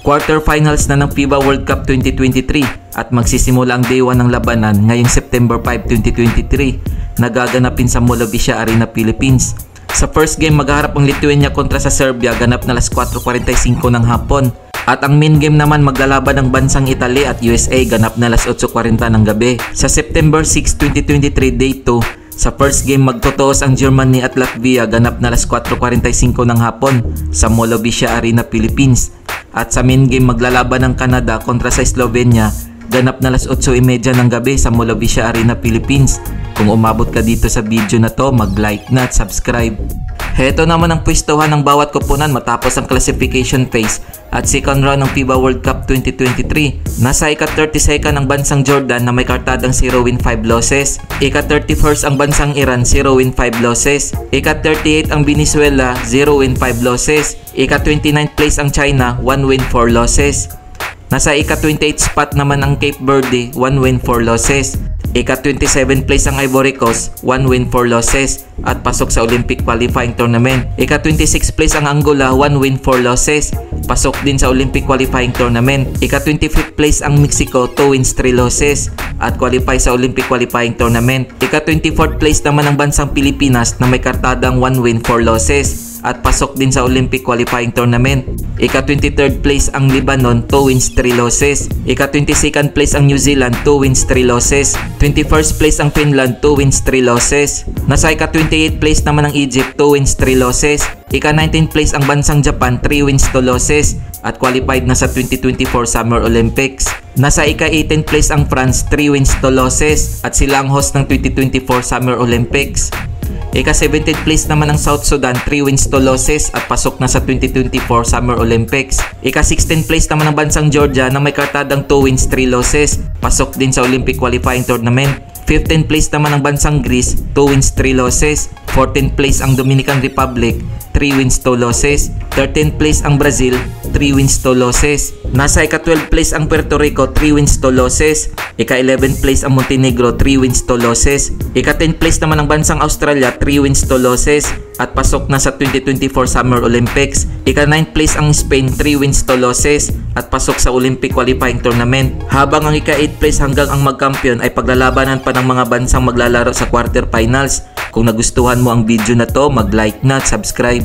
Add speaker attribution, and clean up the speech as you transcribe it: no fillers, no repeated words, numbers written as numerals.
Speaker 1: Quarterfinals na ng FIBA World Cup 2023 at magsisimula ang Day 1 ng labanan ngayong September 5, 2023 na gaganapin sa Mall of Asia Arena, Philippines. Sa first game maghaharap ang Lithuania kontra sa Serbia ganap na alas 4:45 ng hapon. At ang main game naman maglalaban ng bansang Italy at USA ganap na alas 8:40 ng gabi. Sa September 6, 2023 Day 2, sa first game magtotoos ang Germany at Latvia ganap na alas 4:45 ng hapon sa Mall of Asia Arena, Philippines. At sa main game maglalaban ng Canada kontra sa Slovenia ganap na alas 8:30 ng gabi sa Mall of Asia Arena, Philippines. Kung umabot ka dito sa video na to, mag-like na at subscribe. Heto naman ang pwestuhan ng bawat koponan matapos ang classification phase at second round ng FIBA World Cup 2023. Nasa ika-32nd ang bansang Jordan na may kartadang 0 win 5 losses. Ika-31st ang bansang Iran 0 win 5 losses. Ika-38 ang Venezuela 0 win 5 losses. Ika-29th place ang China 1 win 4 losses. Nasa ika-28 spot naman ang Cape Verde 1 win 4 losses. Ika-27 place ang Ivory Coast, 1 win 4 losses at pasok sa Olympic qualifying tournament. Ika-26 place ang Angola, 1 win 4 losses, pasok din sa Olympic qualifying tournament. Ika-25th place ang Mexico, 2 wins 3 losses at qualify sa Olympic qualifying tournament. Ika-24th place naman ang bansang Pilipinas na may kartadang 1 win 4 losses at pasok din sa Olympic qualifying tournament. Ika-23rd place ang Lebanon, 2 wins 3 losses. Ika-22nd place ang New Zealand, 2 wins 3 losses. 21st place ang Finland, 2 wins 3 losses. Nasa ika-28th place naman ang Egypt, 2 wins 3 losses. Ika-19th place ang bansang Japan, 3 wins 2 losses at qualified na sa 2024 Summer Olympics. Nasa ika-18th place ang France, 3 wins 2 losses at sila ang host ng 2024 Summer Olympics. Ika-17th place naman ang South Sudan, 3 wins 2 losses at pasok na sa 2024 Summer Olympics. Ika-16th place naman ang bansang Georgia na may kartadang 2 wins 3 losses, pasok din sa Olympic qualifying tournament. 15th place naman ang bansang Greece, 2 wins 3 losses. 14th place ang Dominican Republic, 3 wins 2 losses. 13th place ang Brazil, 3 wins 2 losses. Nasa ika-12th place ang Puerto Rico, 3 wins 2 losses. Ika-11th place ang Montenegro, 3 wins 2 losses. Ika-10th place naman ang bansang Australia, 3 wins 2 losses at pasok na sa 2024 Summer Olympics. Ika-9th place ang Spain, 3 wins 2 losses at pasok sa Olympic qualifying tournament. Habang ang ika-8th place hanggang ang magkampiyon ay paglalabanan pa ng mga bansang maglalaro sa quarterfinals. Kung nagustuhan mo ang video na to, mag-like na at subscribe.